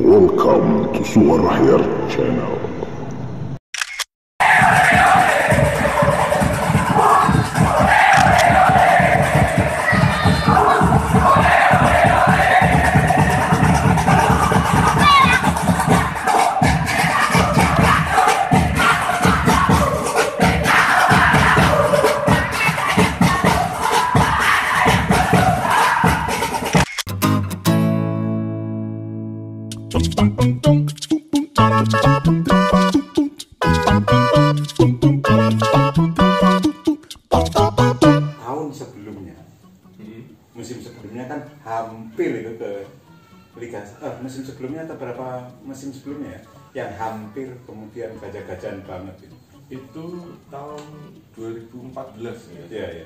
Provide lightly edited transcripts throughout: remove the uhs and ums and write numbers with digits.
Welcome to Suara Hair Channel. Tahun sebelumnya, musim sebelumnya kan hampir itu ke Liga. Musim sebelumnya atau berapa musim sebelumnya ya, yang hampir kemudian gajah-gajahan banget itu. Itu tahun 2014 ya. Iya ya.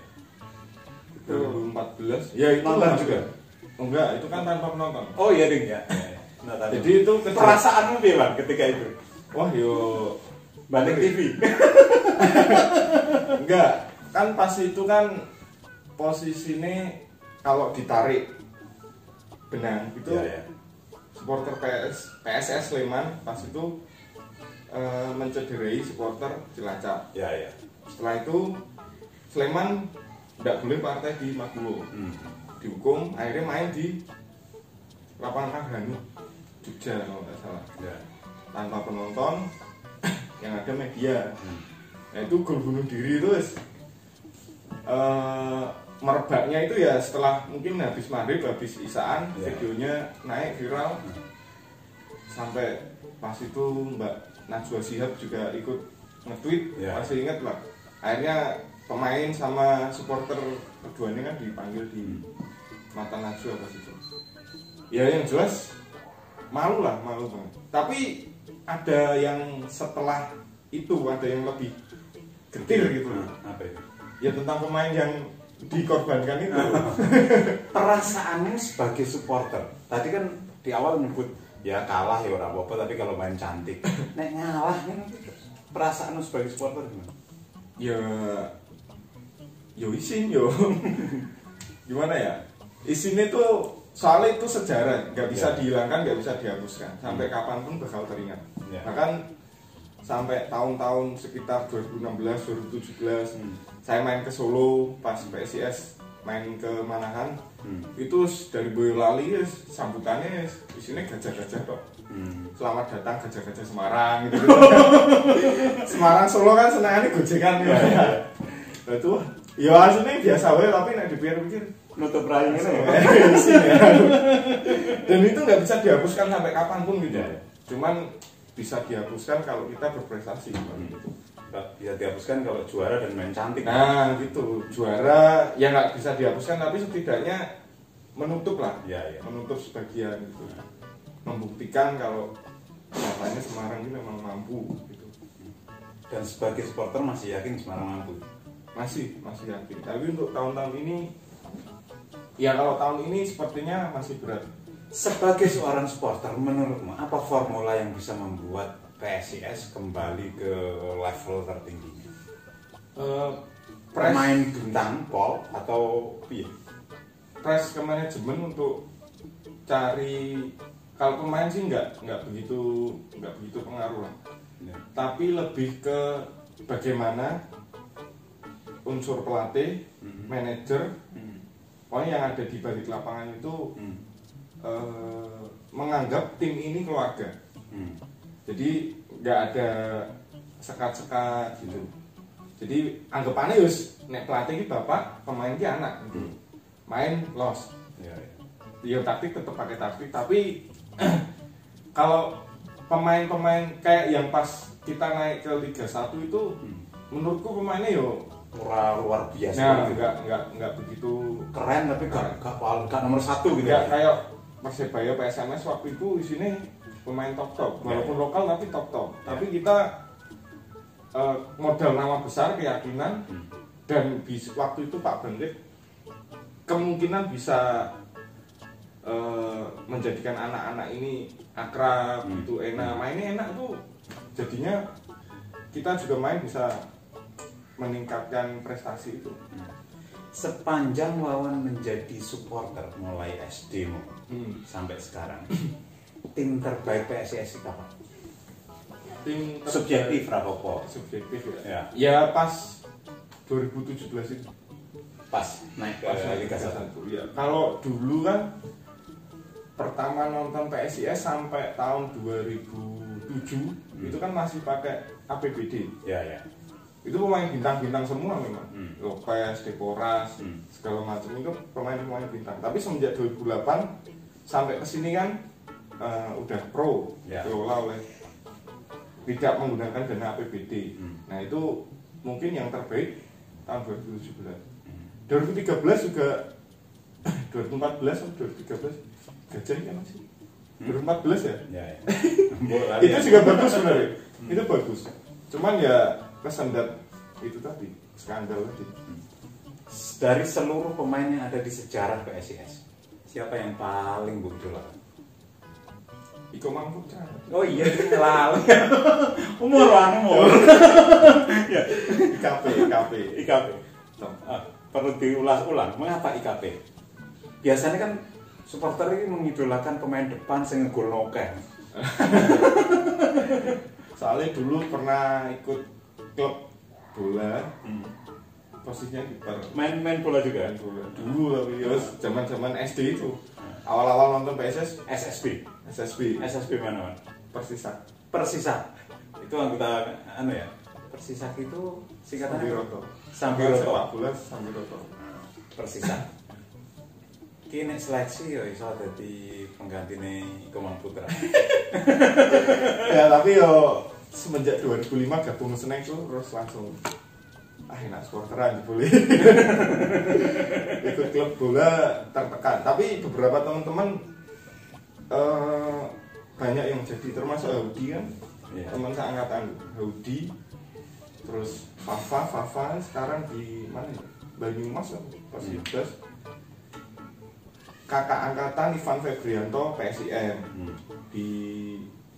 2014. Ya itu Nonton lah. juga? Enggak, itu kan tanpa penonton. Oh iya ding ya. Nah, tadi. Jadi itu perasaanmu gimana ketika itu? wah yo Balik TV. enggak, kan pas itu kan posisinya kalau ditarik benang itu Iya ya. supporter PSS Sleman pas itu mencederai supporter Cilacap. Iya ya. Setelah itu Sleman tidak boleh partai di Maguwo, dihukum, akhirnya main di lapangan Kagranu Jogja kalau nggak salah, Ya. tanpa penonton, yang ada media. Nah itu gol bunuh diri itu merebaknya itu ya setelah mungkin habis maghrib, habis isaan, Ya. videonya naik viral, sampai pas itu Mbak Najwa Shihab juga ikut nge-tweet, Ya. masih inget lah. Akhirnya pemain sama supporter keduanya kan dipanggil di mata Najwa pas itu. Ya yang jelas malu banget. Tapi ada yang setelah itu, ada yang lebih getir gitu. Apa itu? Ya tentang pemain yang dikorbankan itu. Perasaanmu sebagai supporter. Tadi kan di awal nyebut ya kalah ya ora apa-apa, tapi kalau main cantik. Nek ngalah kan perasaanmu sebagai supporter gimana? Ya isin yo. Gimana ya? Isinnya tuh soalnya itu sejarah, nggak bisa Ya. dihilangkan, nggak bisa dihapuskan. Sampai kapanpun bakal teringat. Ya. Bahkan sampai tahun-tahun sekitar 2016, 2017, saya main ke Solo pas PSIS main ke Manahan, itu dari Boyolali sambutannya di sini gajah-gajah kok. Selamat datang gajah-gajah Semarang gitu. Semarang Solo kan senangannya gojekan ya. Nah, itu ya aslinya biasa wae, tapi nek dipikir-pikir Nutup rayu ini ya. dan itu nggak bisa dihapuskan sampai kapanpun gitu. Cuman bisa dihapuskan kalau kita berprestasi gitu. Bisa dihapuskan kalau juara dan main cantik. Nah gitu, juara ya nggak bisa dihapuskan, tapi setidaknya menutup lah, Ya, ya. menutup sebagian gitu, membuktikan kalau katanya Semarang ini memang mampu gitu. Dan sebagai supporter masih yakin Semarang mampu. Masih yakin. Tapi untuk tahun-tahun ini, ya kalau tahun ini sepertinya masih berat. Sebagai seorang supporter, menurutmu apa formula yang bisa membuat PSIS kembali ke level tertingginya? Pemain bintang, Pol atau piye? Press ke manajemen untuk cari, kalau pemain sih nggak begitu pengaruh lah. Ya. Tapi lebih ke bagaimana unsur pelatih, manajer, pokoknya yang ada di balik lapangan itu menganggap tim ini keluarga. Jadi nggak ada sekat-sekat gitu. Jadi anggapannya yus nek pelatih ini bapak, pemain ini anak gitu. Main loss. Ya, ya. Ya taktik tetap pakai taktik, tapi kalau pemain-pemain kayak yang pas kita naik ke Liga 1 itu menurutku pemainnya yo Luar biasa. nah, gitu. nggak begitu Keren tapi gak nomor satu gitu. nggak kayak Persebaya PSMS waktu itu di sini pemain top walaupun lokal tapi top. Tapi kita modal nama besar, keyakinan, dan waktu itu Pak Bendik kemungkinan bisa menjadikan anak-anak ini akrab gitu, mainnya enak tuh, jadinya kita juga main bisa meningkatkan prestasi itu. Sepanjang Wawan menjadi supporter mulai SD sampai sekarang, tim terbaik PSIS itu apa? Tim Subjektif rapopo. subjektif ya. Ya. Ya pas 2017 itu. Pas naik ke Liga 1. Ya. Kalau dulu kan pertama nonton PSIS sampai tahun 2007 itu kan masih pakai APBD. Ya, ya. Itu pemain bintang-bintang semua memang. Lopez, Deporas, Hmm. segala macam itu pemain-pemain bintang. Tapi semenjak 2008 sampai ke sini kan udah pro, Ya. dikelola oleh tidak menggunakan dana APBD. Nah itu mungkin yang terbaik tahun 2017. 2013 juga 2014 atau 2013 Gajah kan masih 2014 ya. Ya, ya. Itu juga bagus sebenarnya. Itu bagus. Cuman ya kesendat itu tadi skandal tadi. Dari seluruh pemain yang ada di sejarah PSIS, siapa yang paling idolakan? Iko Mangputra. Oh iya, itu lalu. Umur. Ya, IKP. IKP. Perlu diulas-ulang, mengapa IKP? Biasanya kan supporter ini mengidolakan pemain depan sing ngegol nokeh. Soalnya dulu pernah ikut klub bola, posisinya kiper. Main bola juga. Dulu tapi terus zaman SD itu. Awal-awal nonton PSS SSB. SSB Mana? Persisa. Persisa. Itu anggota ya. Persisa itu singkatannya Sambiroto. Sambiroto. Sepak bola Sambiroto. Persisa. Ki nek seleksi ya iso dadi penggantine Iko Mangputra. Ya tapi yo semenjak 2005 gabung Snack tuh terus langsung enak supporteran boleh. Ikut klub bola tertekan. Tapi beberapa teman-teman banyak yang jadi, termasuk Haudi kan. Iya. Teman seangkatan Haudi. Terus Fafa sekarang di mana ya? Banyumas kan? Pas kakak angkatan Ivan Febrianto PSIM di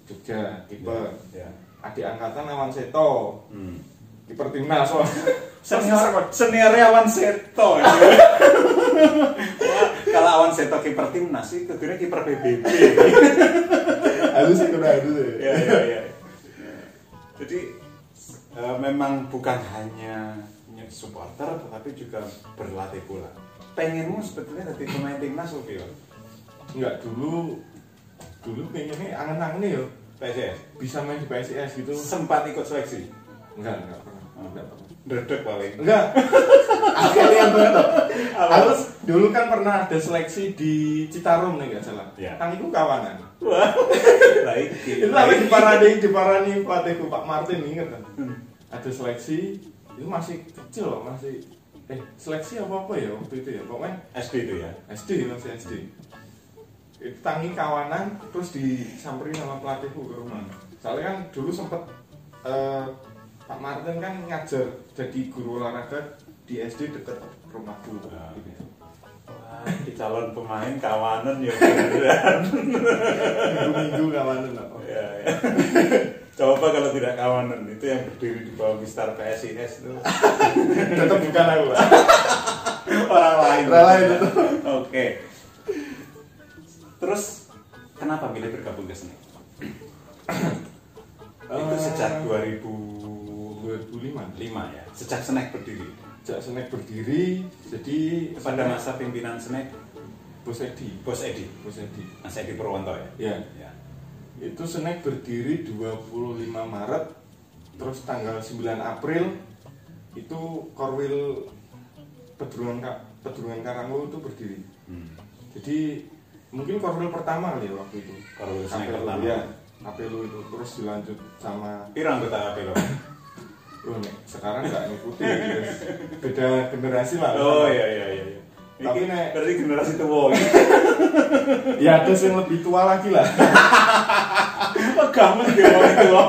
Jogja kiper. Ya. Adik angkatan Awan Seto kiper timnas. Seniornya Awan Seto. Kalau Awan Seto kiper timnas sih kudune kiper PBB. Halus itu halus. Ya. Jadi memang bukan hanya supporter tetapi juga berlatih bola. Pengenmu sebetulnya jadi pemain timnas Vio? Enggak, dulu pengennya angen-angen ya PSIS. bisa main di PSIS gitu. Sempat ikut seleksi? Enggak pernah. Dredeg paling. Enggak. Akhirnya banget. Harus dulu kan pernah ada seleksi di Citarum nih enggak salah. Ya. Kan itu kawanan. Wah. Baik. Itu sampai diparani pelatihku Pak Martin, ingat kan? Ada seleksi itu masih kecil loh, masih seleksi apa ya waktu itu ya, pokoknya SD itu ya. SD masih SD. Itu tangi kawanan terus disamperin sama pelatihku ke rumah. Soalnya kan dulu sempet Pak Martin kan ngajar jadi guru olahraga di SD dekat rumahku. Gitu. Wah, di calon pemain kawanan ya beneran. Minggu-minggu kawanan apa? Ya. Coba kalau tidak kawanan itu yang berdiri di bawah Mister PSIS itu. Tetap bukan aku. Orang lain. Itu. Oke. Terus kenapa milih bergabung ke sini? Itu sejak 2005 ya. Sejak Snack berdiri. Sejak Snack berdiri, jadi Pada masa pimpinan Snack Bos Edi. Mas Edi Purwanto ya. Ya. Itu Snack berdiri 25 Maret, terus tanggal 9 April itu Korwil Pedurungan Karanglo itu berdiri. Jadi mungkin Korwil pertama kali ya waktu itu. Korwil Snack pertama. Ya, Apelo itu terus dilanjut sama Pirang anggota Apelo. Sekarang nggak ngikutin, beda generasi lah. Oh iya. Tapi berarti generasi tua. Ya ada yang lebih tua lagi lah. Kamu juga orang tua.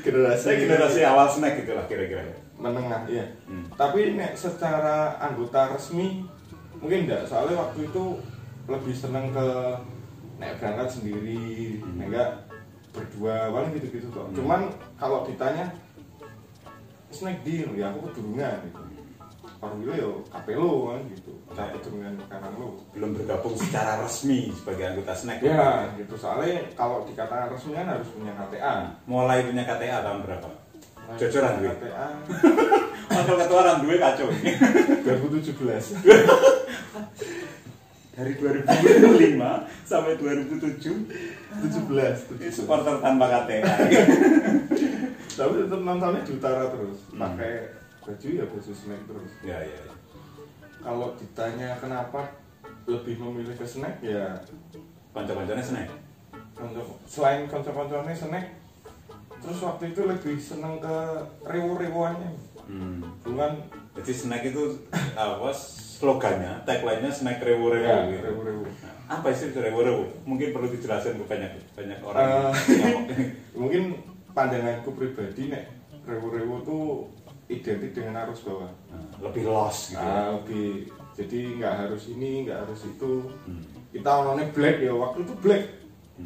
Generasi awal Snack gitu lah kira-kira. menengah, iya. Tapi secara anggota resmi mungkin enggak, soalnya waktu itu lebih seneng ke berangkat sendiri, enggak berdua, paling gitu-gitu kok. Cuman kalau ditanya Snack deal, ya aku kedurungan gitu. separuh kilo ya kapelo kan gitu. Campur dengan makanan lo. Belum bergabung secara resmi sebagai anggota snack. Ya, gitu. Soalnya kalau dikatakan resmi kan harus punya KTA. Mulai punya KTA tahun berapa? Jojoran duwe. KTA Wakil ketua orang duwe kacau. 2017. Dari 2005 sampai 2017 17. supporter tanpa KTA. Tapi tetap nontonnya di utara terus. Pakai baju ya baju snack terus. Ya, ya, ya. Kalau ditanya kenapa lebih memilih ke snack ya Kanca-kancane snack. selain kanca-kancane snack, terus waktu itu lebih seneng ke rewo-rewoannya. Bukan Jadi snack itu apa slogannya, tagline-nya snack rewo-rewo ya, gitu. rewo-rewo. Apa sih itu rewo-rewo? Mungkin perlu dijelaskan ke banyak orang yang ngomong. Mungkin pandanganku pribadi nek rewo-rewo tuh identik dengan arus bawah. Lebih lost gitu. Lebih jadi nggak harus ini, nggak harus itu. Kita orangnya black ya, waktu itu black.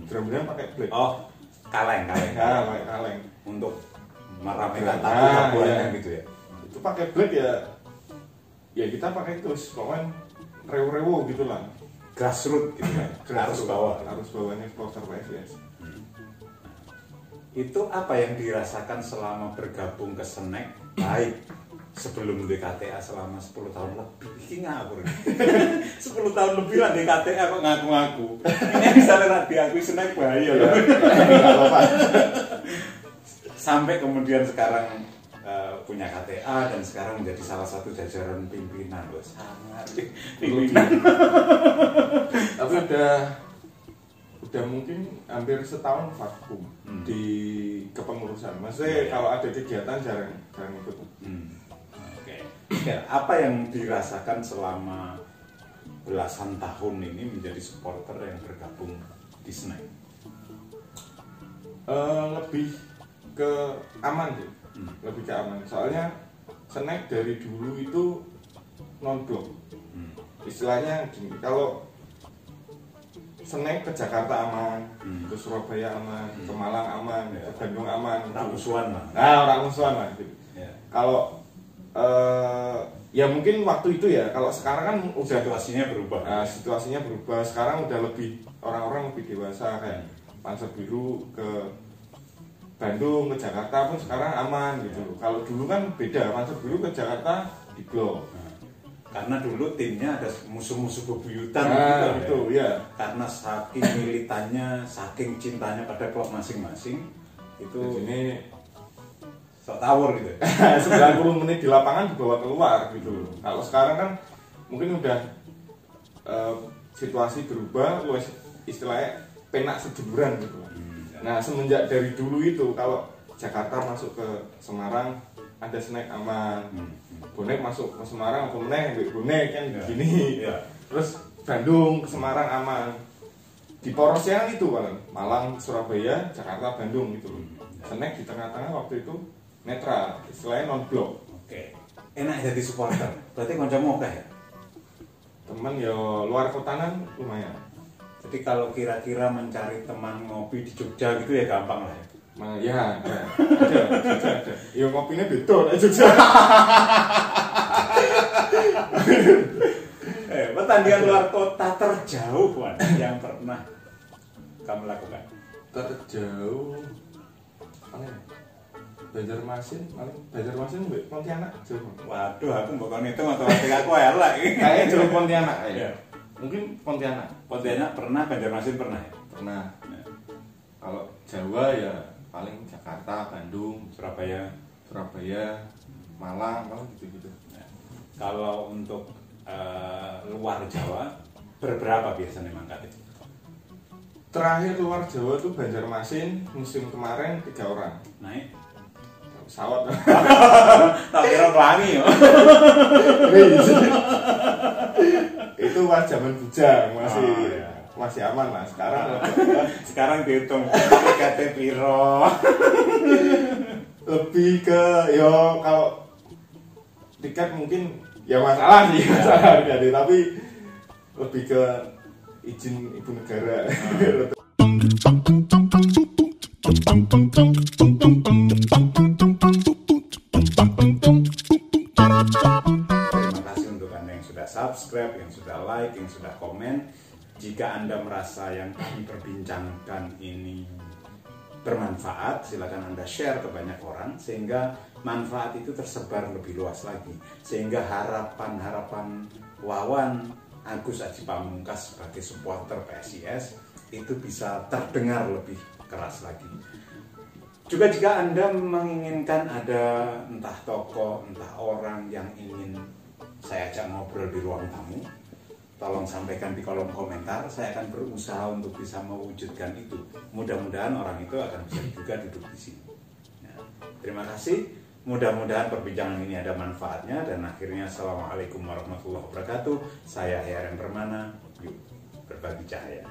Drum-drum pakai black. Oh, kaleng. Ya, pakai kaleng. Untuk meramaikan tabu-tabuan gitu ya. Itu pakai black ya. Ya kita pakai itu, pokoknya rewo-rewo gitulah. Grassroots gitu kan. Arus bawah. Arus bawahnya supporter PSIS. Itu apa yang dirasakan selama bergabung ke snack baik sebelum DKTA selama 10 tahun lebih? Ini ngawur. 10 tahun lebih lah DKTA kok ngaku-ngaku. Ini misalnya diakui snack bahaya loh. Sampai kemudian sekarang punya KTA dan sekarang menjadi salah satu jajaran pimpinan loh. Sangat pimpinan. Tapi udah mungkin hampir setahun vakum di kepengurusan. Maksudnya kalau ada kegiatan jarang ikut. Oke. Ya, apa yang dirasakan selama belasan tahun ini menjadi supporter yang bergabung di snack? Lebih ke aman sih. Lebih ke aman. Soalnya snack dari dulu itu non blok. Istilahnya gini, kalau snack ke Jakarta aman, ke Surabaya aman, ke Malang aman, ke Bandung aman. Orang musuhan lah. Nah, orang musuhan lah. Gitu. Ya. Kalau ya mungkin waktu itu ya. Kalau sekarang kan udah Situasinya berubah. situasinya berubah. Sekarang udah lebih orang-orang lebih dewasa kayak Panzer Biru ke Bandung ke Jakarta pun sekarang aman gitu. Kalau dulu kan beda, Panzer Biru ke Jakarta di blok. Karena dulu timnya ada musuh-musuh bebuyutan gitu ya. Karena saking militannya, saking cintanya pada klub masing-masing itu Ini sok tawur gitu. 90 menit di lapangan dibawa keluar gitu. Kalau sekarang kan mungkin udah situasi berubah, wes istilahnya penak seduluran gitu. Nah, semenjak dari dulu itu kalau Jakarta masuk ke Semarang ada snack aman. Bonek masuk ke Semarang apa meneh bonek kan gini. Ya. Terus Bandung ke Semarang aman. Di porosnya kan itu kan Malang, Surabaya, Jakarta, Bandung gitu. Snack di tengah-tengah waktu itu netral, istilahnya non blok. Oke. Enak jadi supporter. Berarti kancamu oke ya? Temen ya luar kotanan lumayan. Jadi kalau kira-kira mencari teman ngopi di Jogja gitu ya gampang lah ya. Ya, ada. Ya kopinya beda nek Jogja. Pertandingan luar kota terjauh Wan, yang pernah kamu lakukan? Terjauh paling Banjarmasin mbek Pontianak jauh. Waduh, aku mbok kon hitung atau aku elek iki. Kayaknya jauh Pontianak Ya. ya. Mungkin Pontianak. Pontianak pernah, Banjarmasin pernah ya? Pernah. Ya. Kalau Jawa ya paling Jakarta, Bandung, Surabaya. Malang, kalau gitu-gitu. Ya. Kalau untuk luar Jawa berberapa biasanya mangkatnya? Terakhir luar Jawa tuh Banjarmasin musim kemarin 3 orang. Naik? Pesawat. Tak kira pelangi ya. Itu pas zaman bujang masih iya. masih aman lah. Sekarang dihitung TKT piro. Lebih ke yo kalau tiket mungkin ya masalah sih masalah jadi tapi lebih ke izin ibu negara. Jika Anda merasa yang kami perbincangkan ini bermanfaat, silakan Anda share ke banyak orang sehingga manfaat itu tersebar lebih luas lagi, sehingga harapan-harapan Wawan Agus Aji Pamungkas sebagai supporter PSIS itu bisa terdengar lebih keras lagi. Juga jika Anda menginginkan ada entah tokoh, entah orang yang ingin saya ajak ngobrol di ruang tamu, tolong sampaikan di kolom komentar. Saya akan berusaha untuk bisa mewujudkan itu. Mudah-mudahan orang itu akan bisa juga duduk di sini. Nah, terima kasih. Mudah-mudahan perbincangan ini ada manfaatnya. Dan akhirnya Assalamualaikum warahmatullahi wabarakatuh. Saya Heran Permana. Yuk berbagi cahaya.